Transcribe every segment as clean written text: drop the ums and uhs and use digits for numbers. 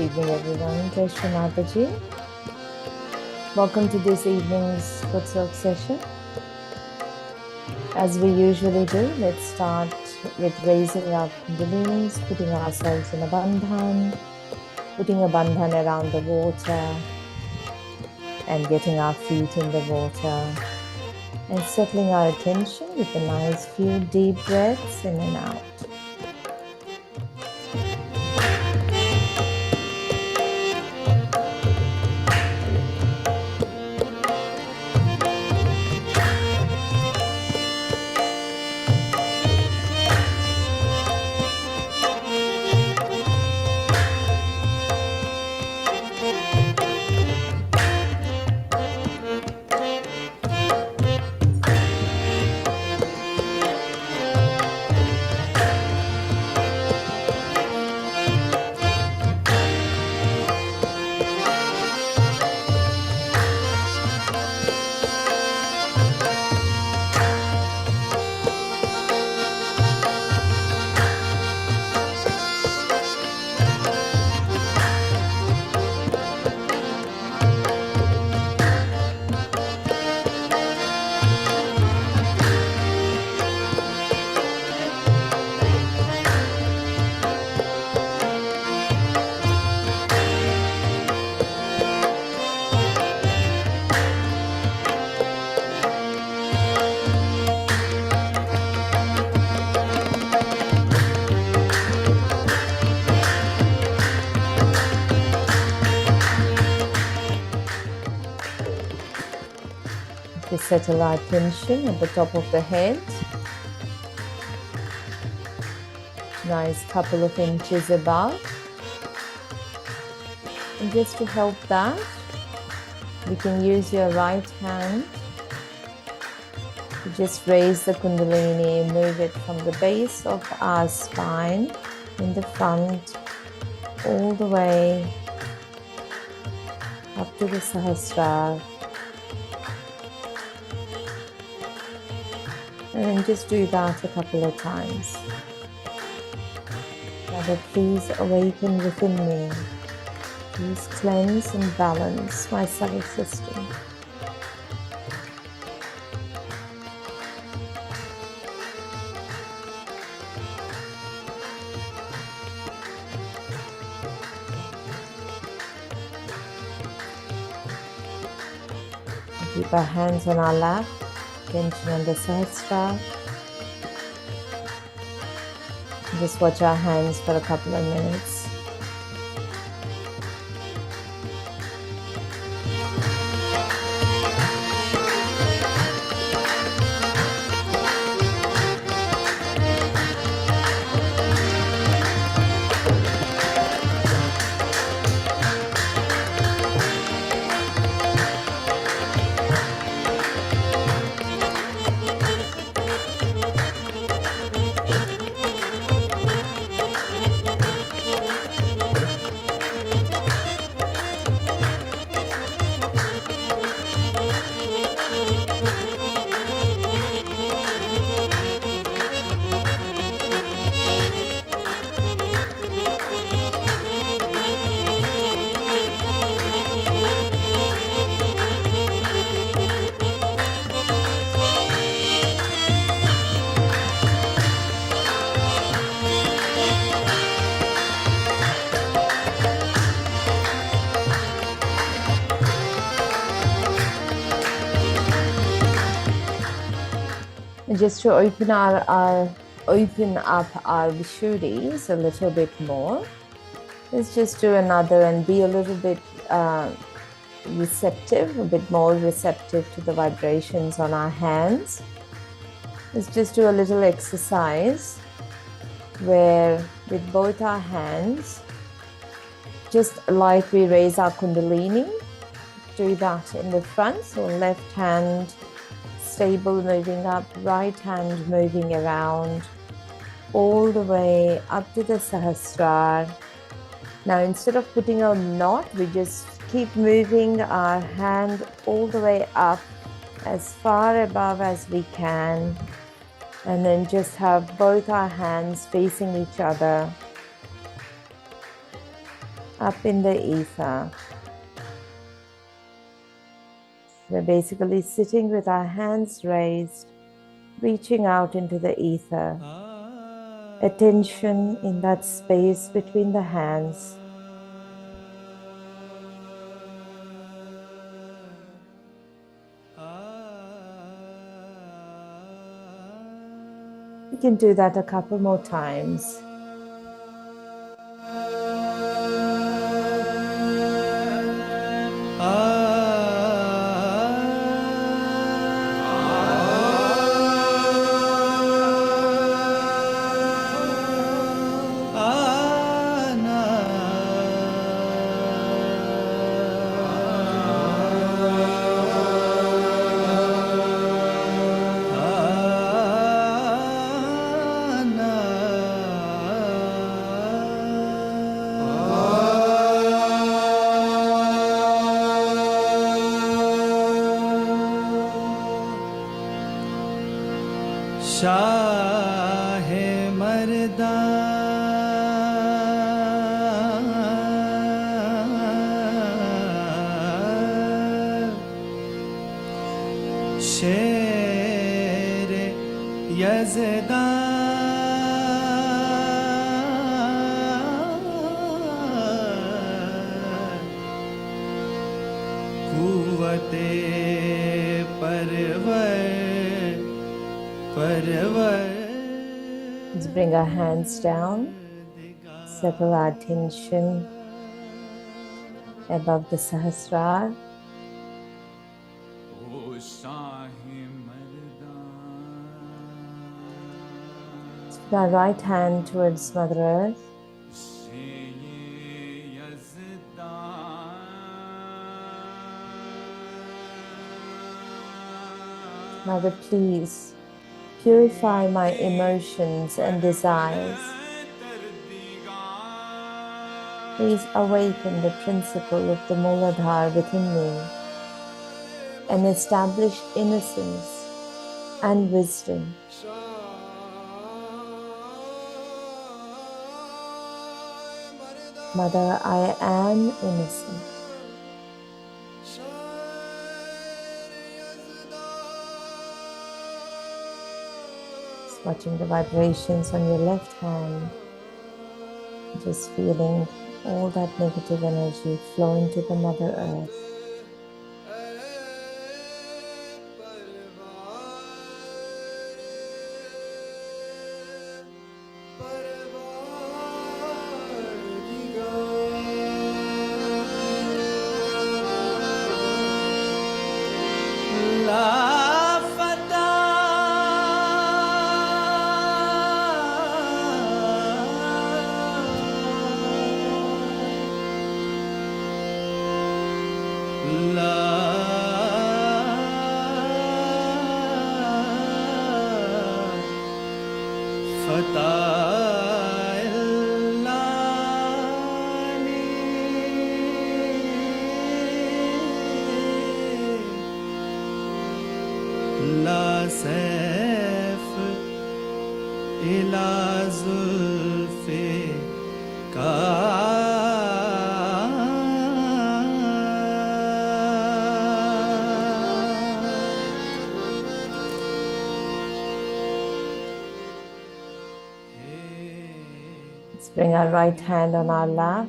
evening everyone, Shri Mataji. Welcome to this evening's footwork session. As we usually do, let's start with raising our Kundalinis, putting ourselves in a bandhan, putting a bandhan around the water and getting our feet in the water and settling our attention with a nice few deep breaths in and out. We settle our attention at the top of the head. Nice couple of inches above. And just to help that, you can use your right hand to just raise the Kundalini, move it from the base of our spine in the front all the way up to the Sahasrara. And just do that a couple of times. Father, please awaken within me. Please cleanse and balance my cell system. Keep our hands on our lap. Tension on the Sahasrara. Just watch our hands for a couple of minutes. Just to open up our vishuddhis a little bit more. Let's just do another and be a little bit receptive, a bit more receptive to the vibrations on our hands. Let's just do a little exercise where with both our hands, just like we raise our Kundalini, do that in the front. So left hand stable, moving up, right hand moving around all the way up to the Sahasrara. Now instead of putting a knot, we just keep moving our hand all the way up as far above as we can, and then just have both our hands facing each other up in the ether. We're basically sitting with our hands raised, reaching out into the ether. Attention in that space between the hands. We can do that a couple more times. Shah मर्दा शेर यज़दा कुव्वते Let's bring our hands down, settle our attention above the Sahasrara. Let's put our right hand towards Mother Earth. Mother, please purify my emotions and desires. Please awaken the principle of the mooladhar within me and establish innocence and wisdom. Mother, I am innocent. Watching the vibrations on your left hand, just feeling all that negative energy flow into the Mother Earth. La sef ila zulfe ka Let's bring our right hand on our lap,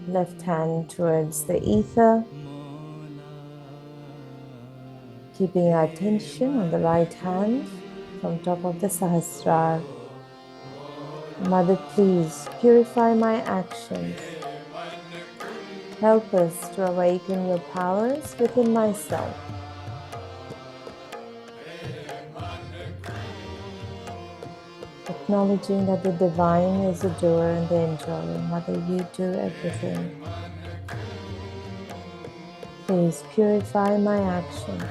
left hand towards the ether. Keeping our attention on the right hand from top of the Sahasrara. Mother, please purify my actions. Help us to awaken your powers within myself. Acknowledging that the divine is the doer and the enjoyer. Mother, you do everything. Please purify my actions.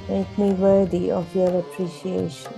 Make me worthy of your appreciation.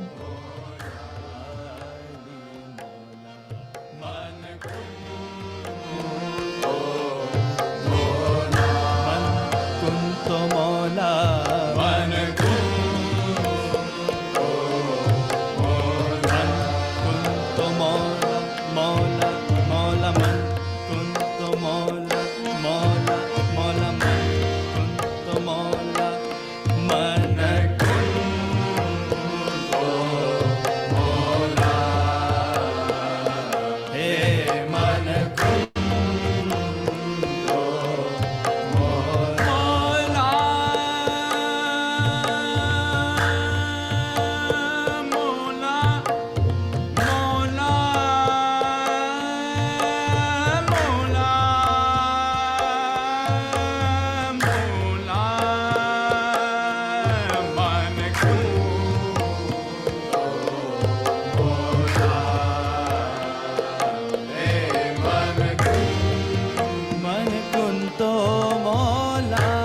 kunto mola.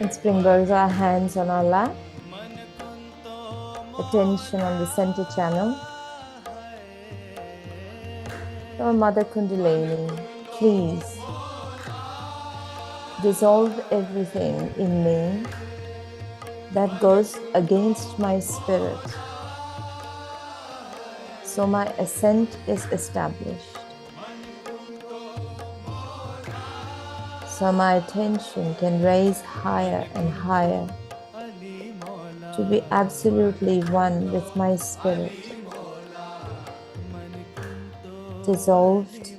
Let's bring both our hands on our lap. Attention on the center channel. Our Mother Kundalini, please dissolve everything in me that goes against my spirit, so my ascent is established. So my attention can raise higher and higher to be absolutely one with my spirit, dissolved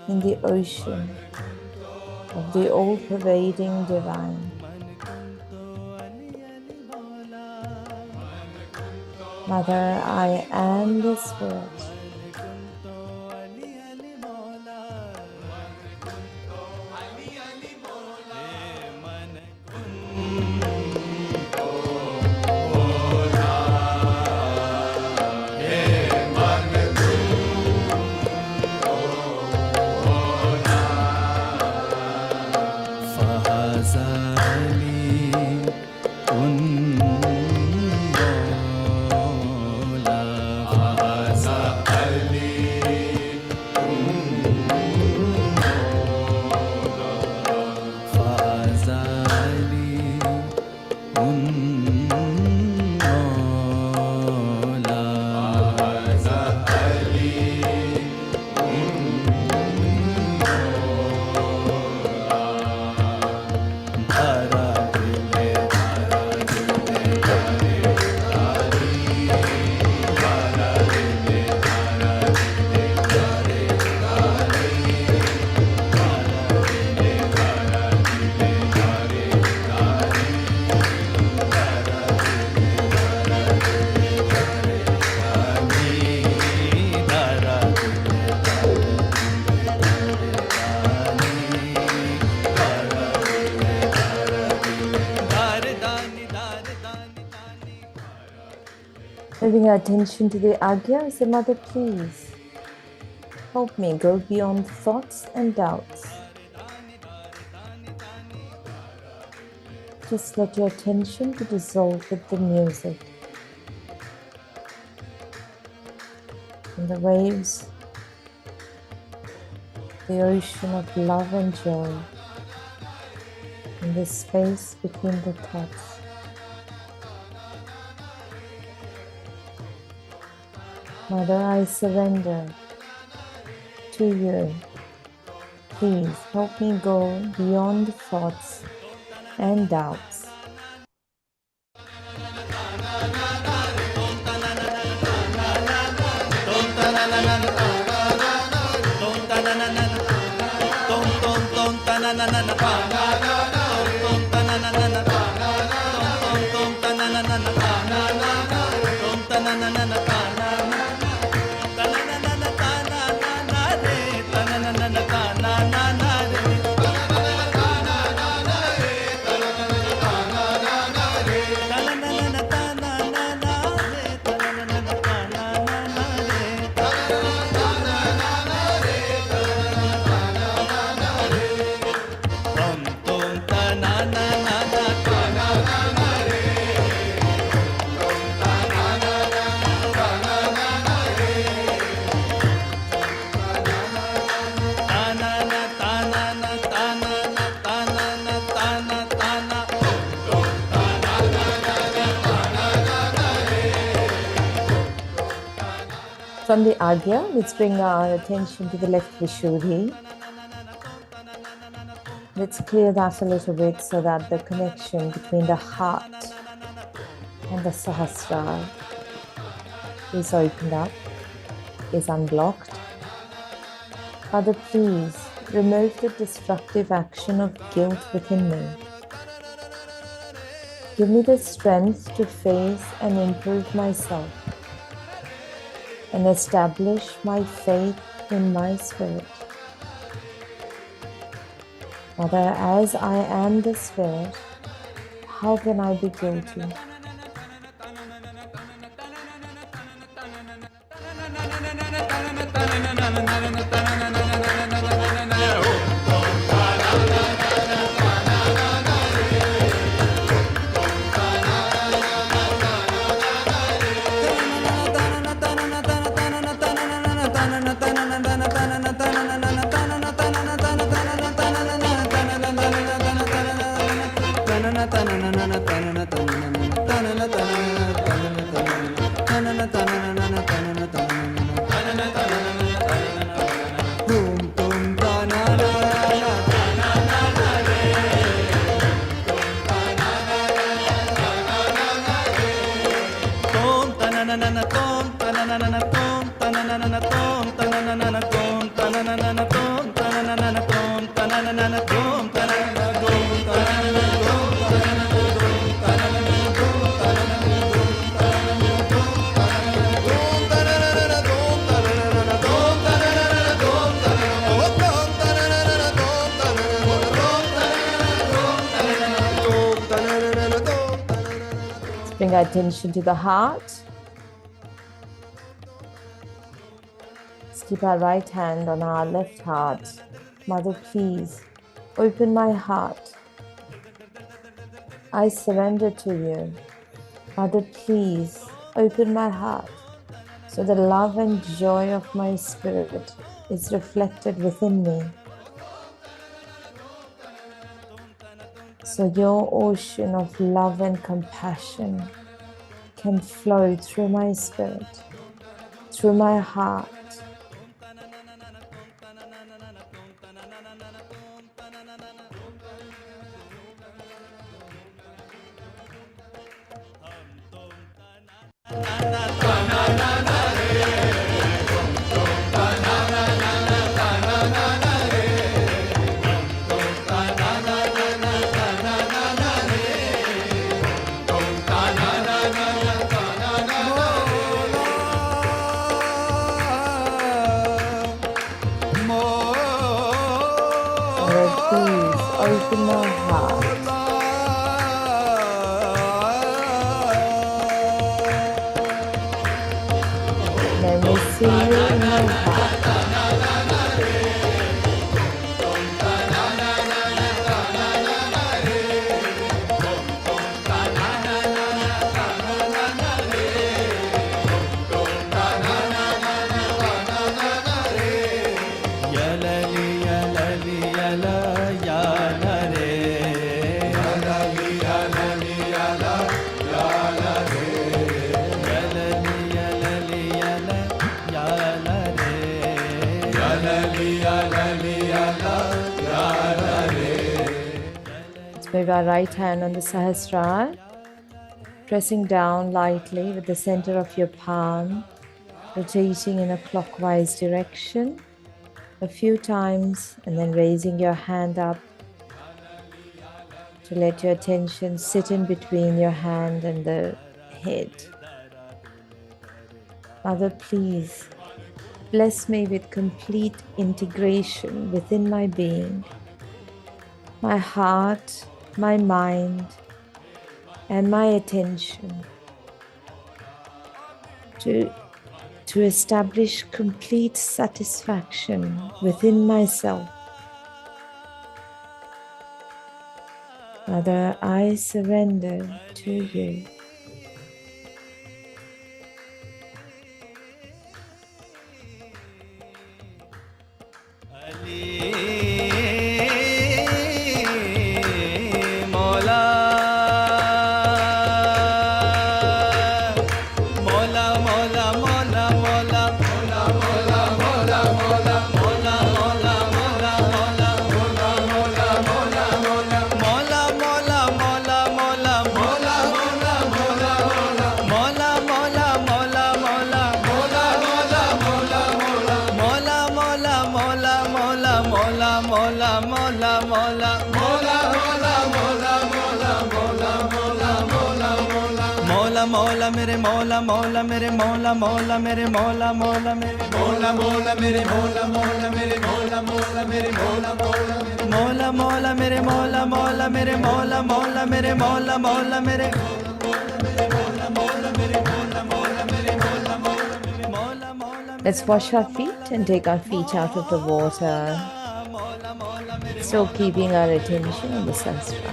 in the ocean of the all-pervading divine. Mother, I am the spirit. Moving our attention to the Agya, I say, Mother, please help me go beyond thoughts and doubts. Just let your attention to dissolve with the music and the waves, the ocean of love and joy in the space between the thoughts. Mother, I surrender to you. Please help me go beyond thoughts and doubts. From the Agya, let's bring our attention to the left Vishuddhi. Let's clear that a little bit so that the connection between the heart and the Sahasrara is opened up. is unblocked. Father, please remove the destructive action of guilt within me. Give me the strength to face and improve myself and establish my faith in my spirit. Father, as I am the spirit, how can I be guilty? Bring our attention to the heart. Let's keep our right hand on our left heart. Mother, please open my heart. I surrender to you. Mother, please open my heart so the love and joy of my spirit is reflected within me. So your ocean of love and compassion can flow through my spirit, through my heart. Open my heart. Let me see you in my heart. Move our right hand on the Sahasrara, pressing down lightly with the center of your palm, rotating in a clockwise direction a few times, and then raising your hand up to let your attention sit in between your hand and the head. Mother, please bless me with complete integration within my being, my heart, my mind, and my attention to establish complete satisfaction within myself. Mother, I surrender to you. मौला मेरे मौला मौला मेरे मौला मौला मेरे मौला मौला मेरे मौला मौला मेरे मौला मौला मेरे मौला मौला मेरे मौला मौला मौला मौला मेरे मौला मौला मेरे मौला मौला मेरे मौला मौला मेरे Let's wash our feet and take our feet out of the water, still keeping our attention on the Sahasrara.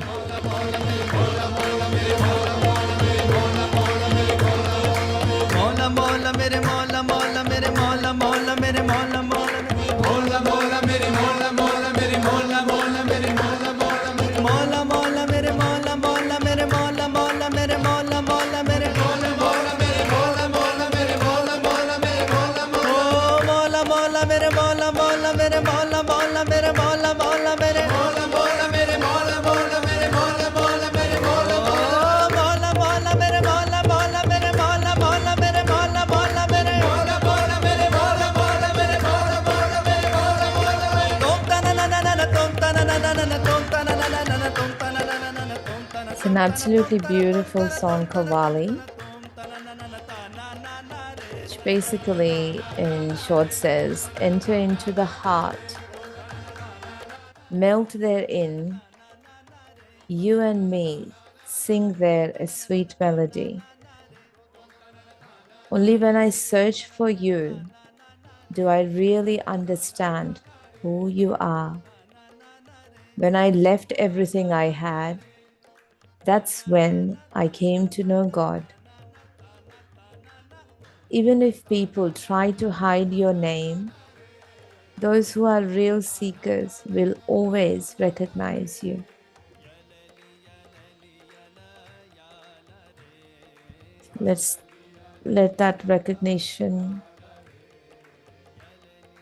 मौला मौला मेरे मौला मौला मेरे मौला मौला मेरे मौला मौला मौला मौला मेरे मौला मौला मेरे मौला मौला मेरे मौला मौला मौला मौला मेरे मौला मौला मेरे मौला मौला मेरे मौला मौला मेरे मौला मौला मेरे मौला मौला मेरे मौला मौला मेरे मौला मौला मौला मेरे मौला मौला मेरे मौला मौला मेरे मौला मौला मेरे मौला मौला मेरे मौला मौला मेरे मौला मौला मेरे मौला मौला मौला मेरे मौला मौला मेरे मौला मौला मेरे मौला मौला मेरे मौला मौला मेरे मौला मौला मेरे मौला मौला मेरे मौला मौला तोम तना ना ना ना तोम तना ना ना ना तोम तना ना ना ना तोम तना ना ना ना तोम तना. It's an absolutely beautiful song, Kavali, which basically, in short, says, enter into the heart, melt therein, you and me, sing there a sweet melody. Only when I search for you do I really understand who you are. When I left everything I had, that's when I came to know God. Even if people try to hide your name, those who are real seekers will always recognize you. Let's let that recognition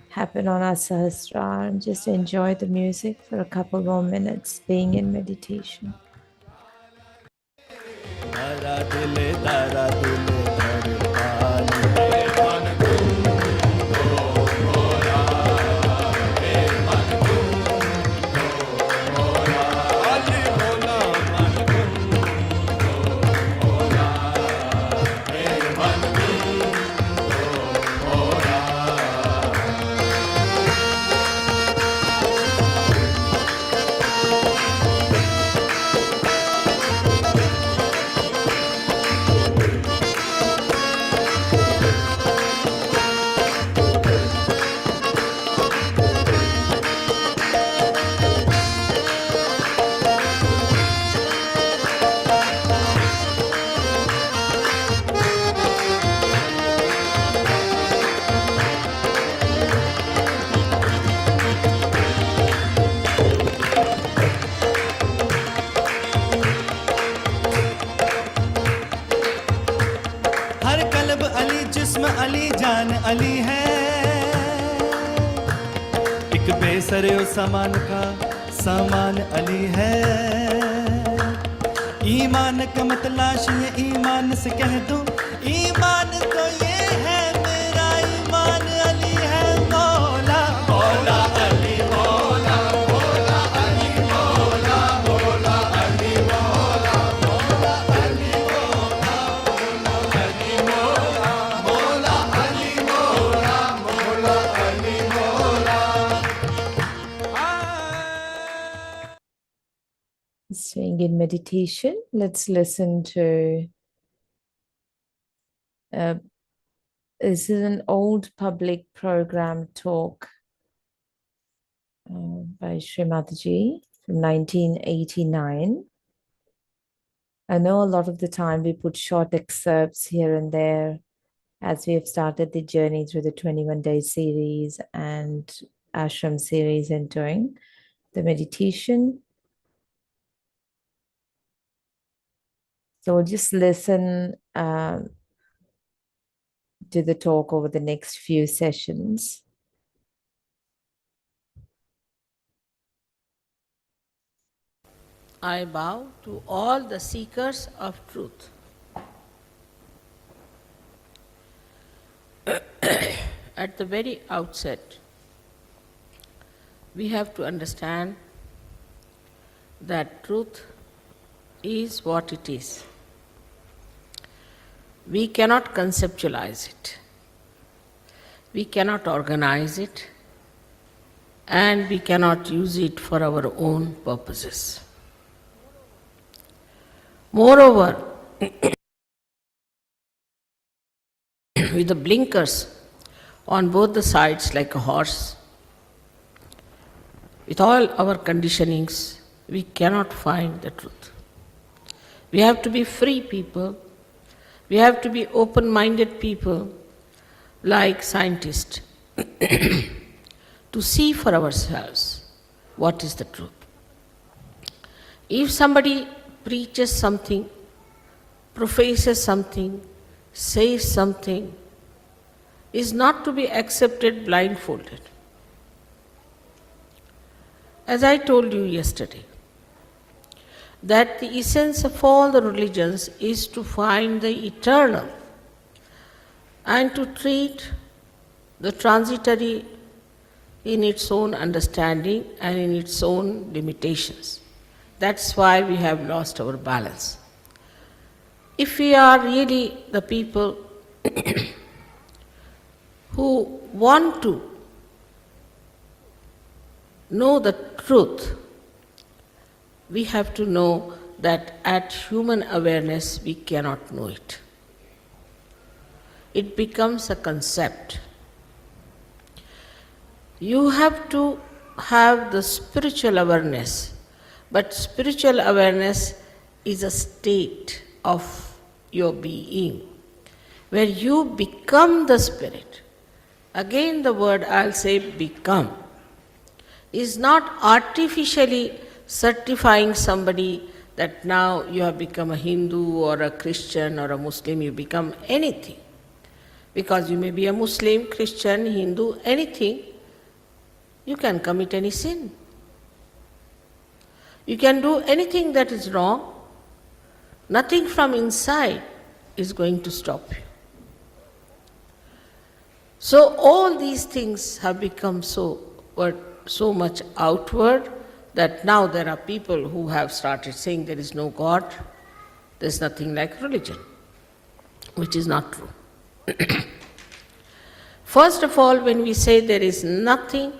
happen on our Sahasrara and just enjoy the music for a couple more minutes, being in meditation. Ali जान अली है, एक बेसरे सामान का सामान अली है. ईमान का मतलाश ये ईमान से कह दूं, ईमान तो ये है मेरा ईमान अली है. मौला मौला अली मौला मौला अली मौला मौला अली मौला मौला अली मौला मौला अली मौला मौला अली मौला मौला अली मौला. Staying in meditation, let's listen to this is an old public program talk by Shri Mataji from 1989. I know a lot of the time we put short excerpts here and there as we have started the journey through the 21-day series and Ashram series and doing the meditation. So we'll just listen to the talk over the next few sessions. I bow to all the seekers of truth. At the very outset, we have to understand that truth is what it is. We cannot conceptualize it. We cannot organize it, and we cannot use it for our own purposes. Moreover, with the blinkers on both the sides like a horse, with all our conditionings, we cannot find the truth. We have to be free people. We have to be open-minded people, like scientists, to see for ourselves what is the truth. If somebody preaches something, professes something, says something, is not to be accepted blindfolded. As I told you yesterday, that the essence of all the religions is to find the eternal and to treat the transitory in its own understanding and in its own limitations. That's why we have lost our balance. If we are really the people who want to know the truth, we have to know that at human awareness we cannot know it. It becomes a concept. You have to have the spiritual awareness, but spiritual awareness is a state of your being, where you become the spirit. Again the word I'll say become is not artificially certifying somebody that now you have become a Hindu or a Christian or a Muslim, you become anything. Because you may be a Muslim, Christian, Hindu, anything, you can commit any sin. You can do anything that is wrong. Nothing from inside is going to stop you. So all these things have become so much outward that now there are people who have started saying there is no God, there is nothing like religion, which is not true. First of all, when we say there is nothing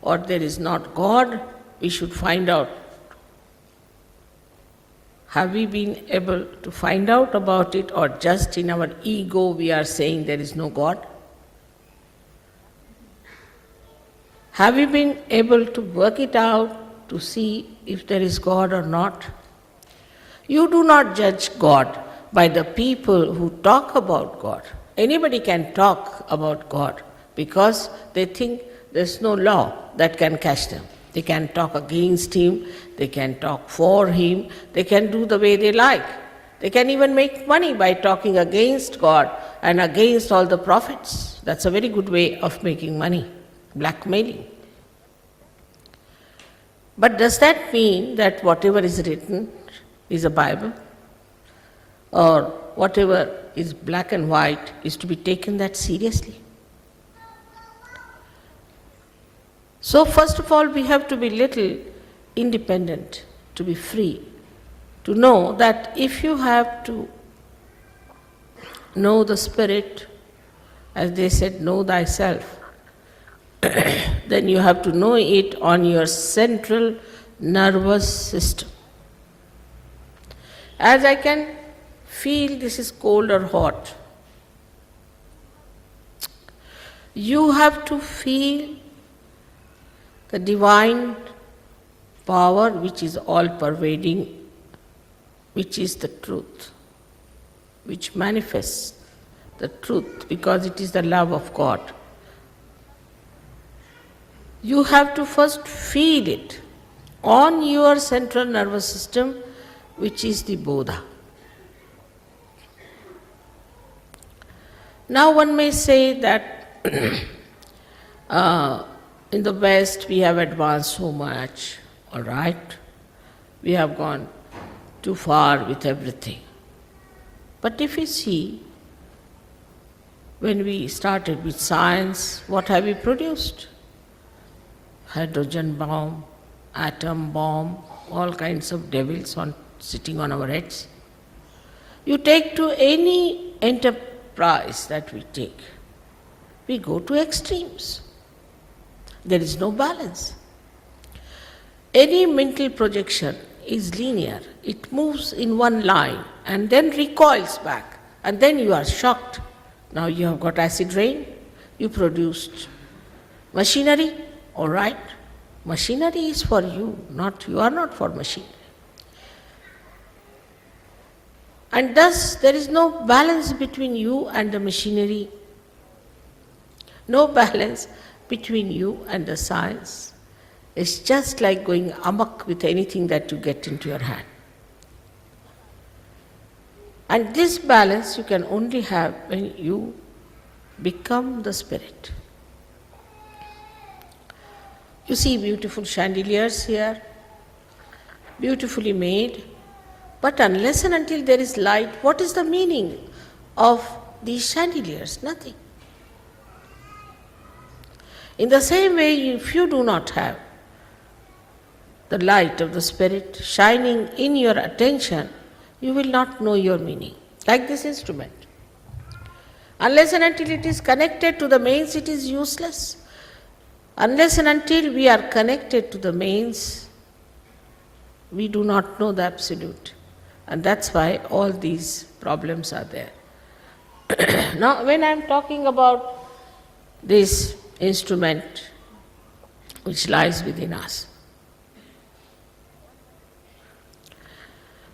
or there is not God, we should find out, have we been able to find out about it, or just in our ego we are saying there is no God? Have we been able to work it out to see if there is God or not? You do not judge God by the people who talk about God. Anybody can talk about God because they think there's no law that can catch them. They can talk against Him, they can talk for Him, they can do the way they like. They can even make money by talking against God and against all the prophets. That's a very good way of making money, blackmailing. But does that mean that whatever is written is a Bible? Or whatever is black and white is to be taken that seriously? So first of all, we have to be little independent, to be free, to know that if you have to know the Spirit, as they said, know thyself, then you have to know it on your central nervous system. As I can feel this is cold or hot, you have to feel the divine power which is all-pervading, which is the truth, which manifests the truth because it is the love of God. You have to first feel it on your central nervous system, which is the Bodha. Now one may say that in the West we have advanced so much, all right, we have gone too far with everything. But if you see, when we started with science, what have we produced? Hydrogen bomb, atom bomb, all kinds of devils sitting on our heads. You take to any enterprise that we take, we go to extremes. There is no balance. Any mental projection is linear. It moves in one line and then recoils back, and then you are shocked. Now you have got acid rain, you produced machinery, all right. Machinery is for you, you are not for machinery. And thus there is no balance between you and the machinery, no balance between you and the science. It's just like going amok with anything that you get into your hand. And this balance you can only have when you become the spirit. You see beautiful chandeliers here, beautifully made, but unless and until there is light, what is the meaning of these chandeliers? Nothing. In the same way, if you do not have the light of the spirit shining in your attention, you will not know your meaning. Like this instrument. Unless and until it is connected to the mains, it is useless. Unless and until we are connected to the mains, we do not know the absolute. And that's why all these problems are there. Now, when I am talking about this instrument which lies within us,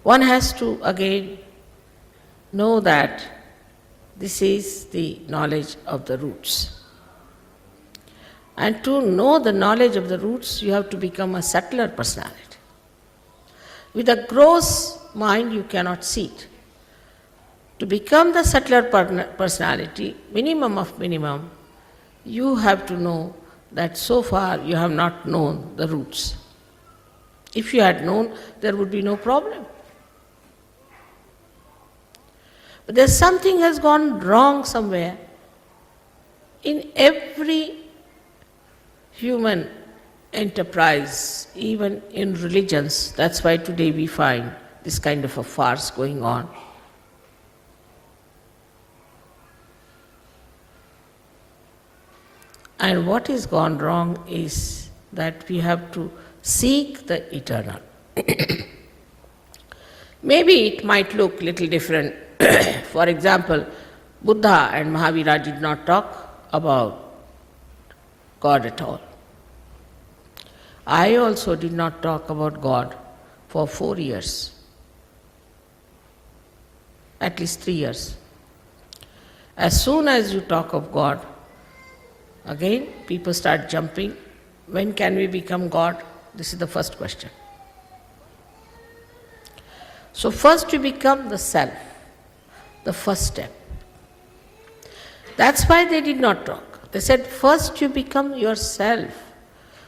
one has to again know that this is the knowledge of the roots. And to know the knowledge of the roots, you have to become a subtler personality. With a gross mind, you cannot see it. To become the subtler personality, minimum of minimum, you have to know that so far you have not known the roots. If you had known, there would be no problem. But there's something has gone wrong somewhere. In every human enterprise, even in religions, that's why today we find this kind of a farce going on. And what is gone wrong is that we have to seek the eternal. Maybe it might look little different. For example, Buddha and Mahavira did not talk about God at all. I also did not talk about God for 4 years, at least 3 years. As soon as you talk of God, again people start jumping. When can we become God? This is the first question. So first you become the self, the first step. That's why they did not talk. They said first you become yourself.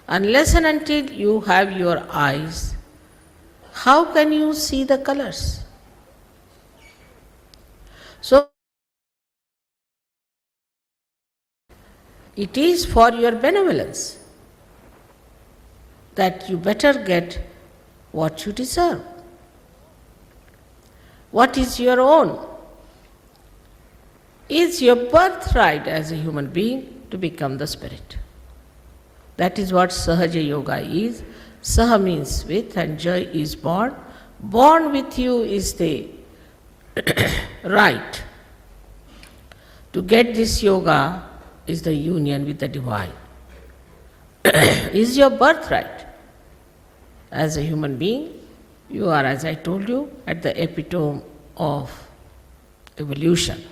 Unless and until you have your eyes, how can you see the colors? So it is for your benevolence that you better get what you deserve. What is your own? It's your birthright as a human being to become the spirit. That is what Sahaja Yoga is. Saha means with and Jai is born. Born with you is the right. To get this yoga is the union with the divine. Is your birthright. As a human being, you are, as I told you, at the epitome of evolution.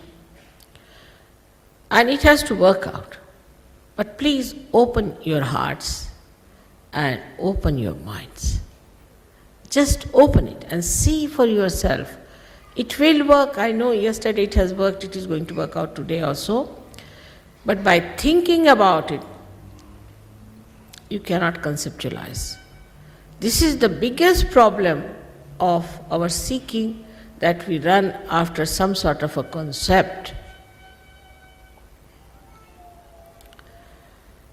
And it has to work out. But please open your hearts and open your minds. Just open it and see for yourself. It will work. I know yesterday it has worked, it is going to work out today also. But by thinking about it, you cannot conceptualize. This is the biggest problem of our seeking, that we run after some sort of a concept.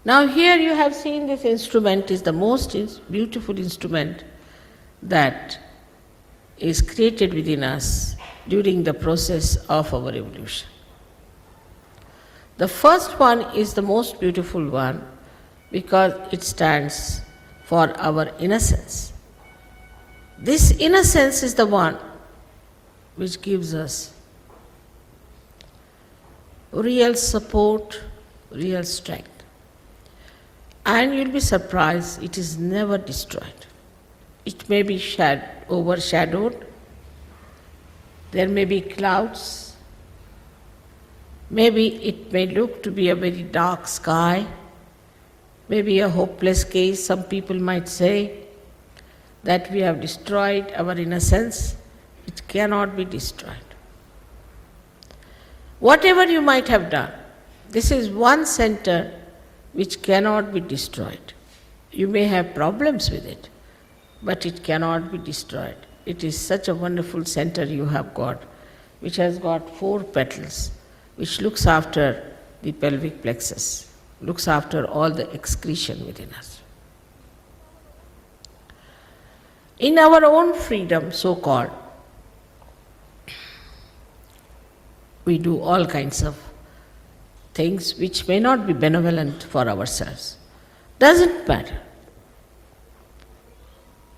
Now here you have seen this instrument is the most beautiful instrument that is created within us during the process of our evolution. The first one is the most beautiful one because it stands for our innocence. This innocence is the one which gives us real support, real strength. And you'll be surprised, it is never destroyed. It may be overshadowed, there may be clouds, maybe it may look to be a very dark sky, maybe a hopeless case. Some people might say that we have destroyed our innocence. It cannot be destroyed. Whatever you might have done, this is one center which cannot be destroyed. You may have problems with it, but it cannot be destroyed. It is such a wonderful center you have got, which has got 4 petals, which looks after the pelvic plexus, looks after all the excretion within us. In our own freedom, so-called, we do all kinds of things which may not be benevolent for ourselves. Doesn't matter.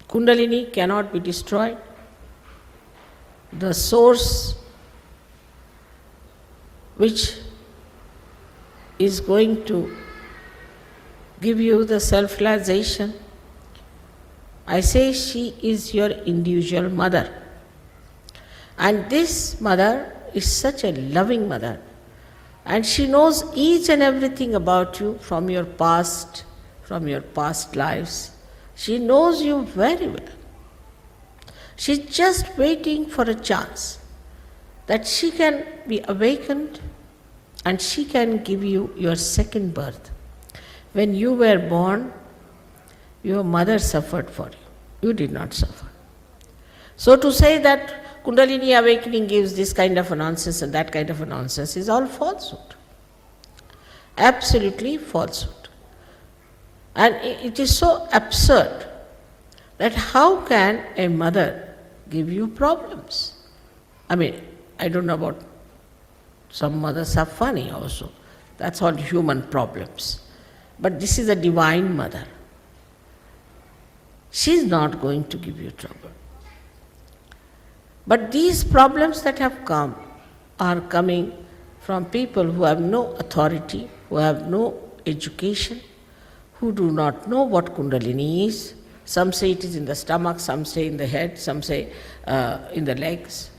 Kundalini cannot be destroyed. The source which is going to give you the self-realization, I say she is your individual mother. And this mother is such a loving mother. And she knows each and everything about you from your past lives. She knows you very well. She's just waiting for a chance that she can be awakened and she can give you your second birth. When you were born, your mother suffered for you. You did not suffer. So to say that Kundalini awakening gives this kind of a nonsense and that kind of a nonsense is all falsehood. Absolutely falsehood. And it is so absurd that how can a mother give you problems? I mean, I don't know about, some mothers are funny also. That's all human problems. But this is a divine mother. She's not going to give you trouble. But these problems that have come are coming from people who have no authority, who have no education, who do not know what Kundalini is. Some say it is in the stomach, some say in the head, some say in the legs.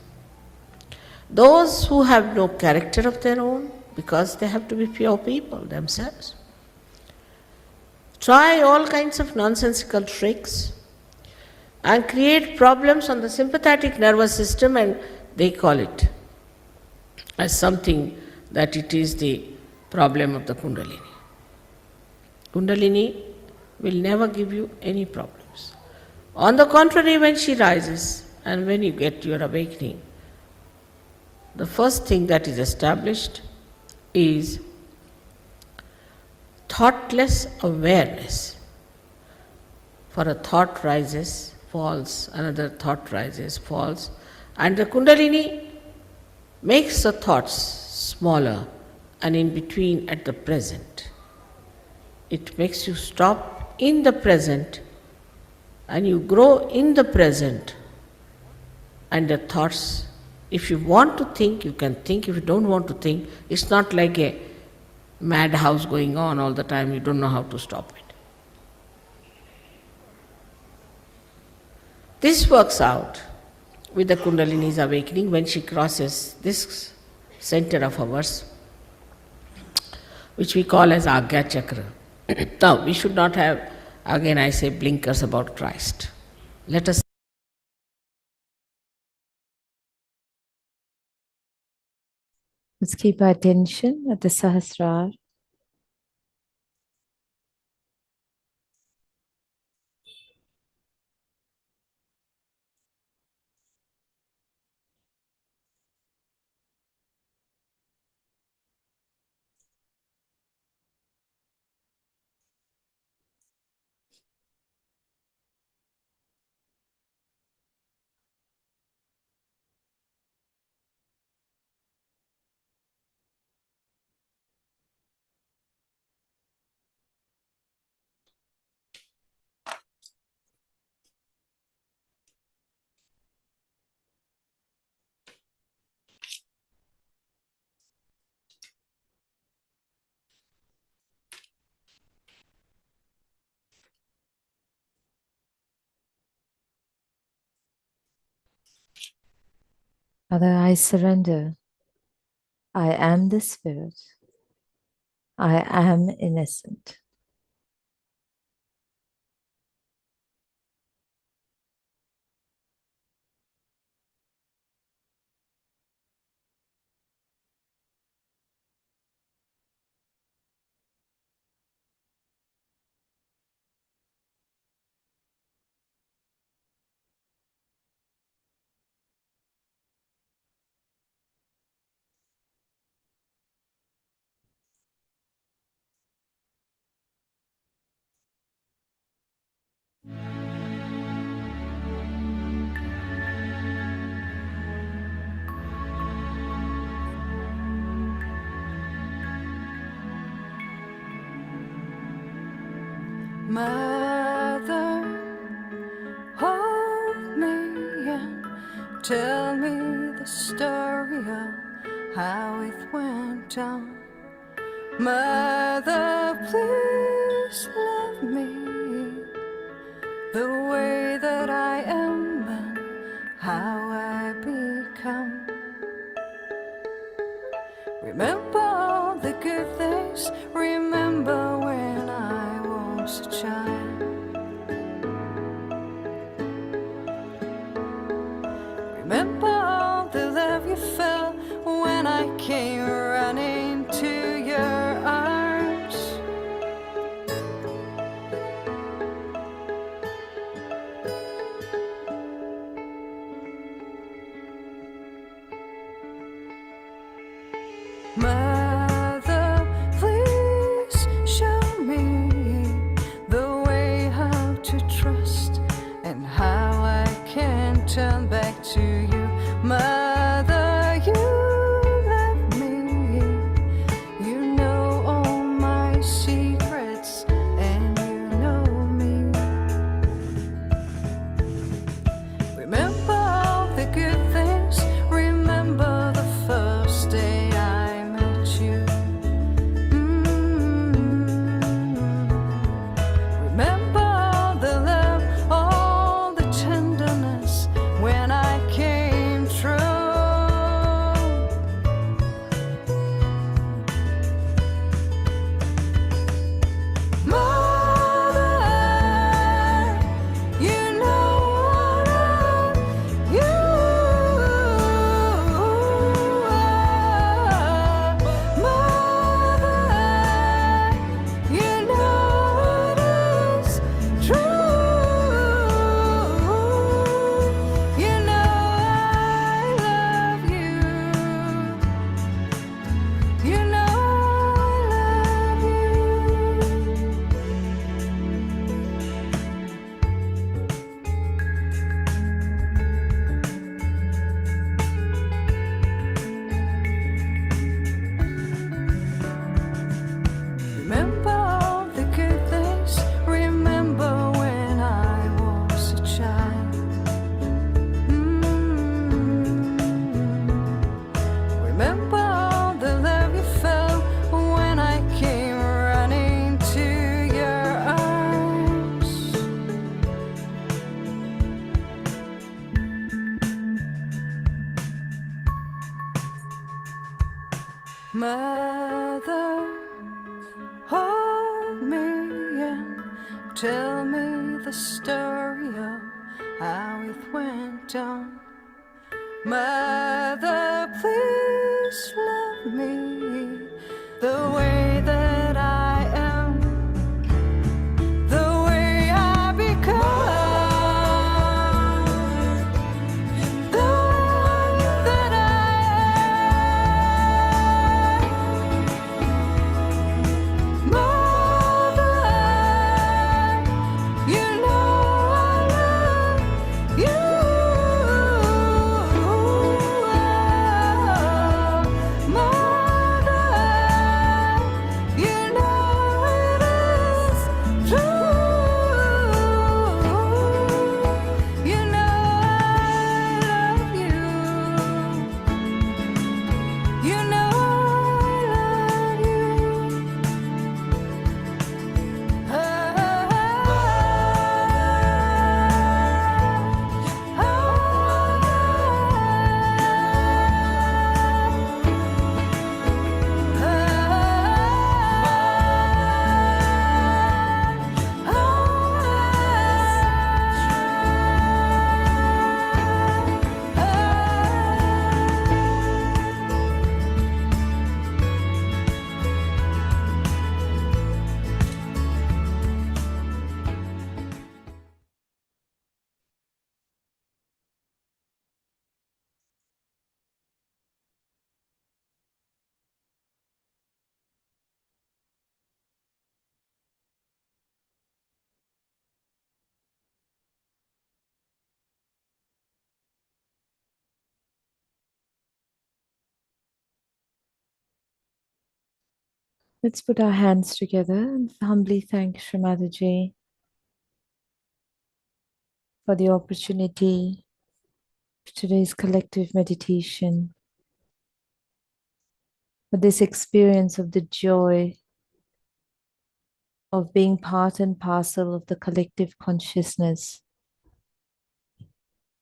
Those who have no character of their own, because they have to be pure people themselves, try all kinds of nonsensical tricks and create problems on the sympathetic nervous system, and they call it as something that it is the problem of the Kundalini. Kundalini will never give you any problems. On the contrary, when she rises and when you get your awakening, the first thing that is established is thoughtless awareness. For a thought rises, falls, another thought rises, falls, and the Kundalini makes the thoughts smaller and in between at the present. It makes you stop in the present and you grow in the present, and the thoughts, if you want to think, you can think. If you don't want to think, it's not like a madhouse going on all the time, you don't know how to stop it. This works out with the Kundalini's awakening when she crosses this center of ours, which we call as Agya chakra. Now, we should not have, again I say, blinkers about Christ. Let us Let's keep our attention at the Sahasrara. Father, I surrender. I am the Spirit. I am innocent. Mother, hold me and tell me the story of how it went down. Mother, please love me the way that I am and how I become. Remember all the good things, remember when I was a child. Remember all the love you felt when I came running to your arms. Mother, please show me the way how to trust and how I can turn back to you. Mother, you love me, you know all my secrets and you know me. Remember all the good things, remember the first day I met you. Remember all the love, all the tenderness when I came through. Mother, you know I love you. Mother, you know it is true. You know I love you. You know I love you. Remember all the good things, remember when I was a child. Remember all the love you felt when I came running to your arms. Mother, hold me and tell me the story of how it went down. Mother, please love me the way that I am, the way I become, the one that I am. Mother, you know I love you. Mother, Let's put our hands together and humbly thank Shri Mataji for the opportunity for today's collective meditation, for this experience of the joy of being part and parcel of the collective consciousness,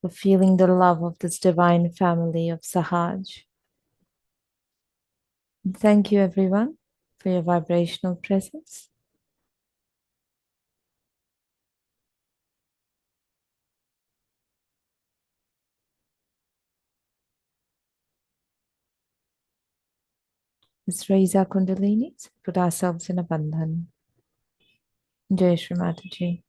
for feeling the love of this divine family of Sahaj. And thank you, everyone, for your vibrational presence. Let's raise our Kundalinis, put ourselves in a bandhan. Jai Shri Mataji.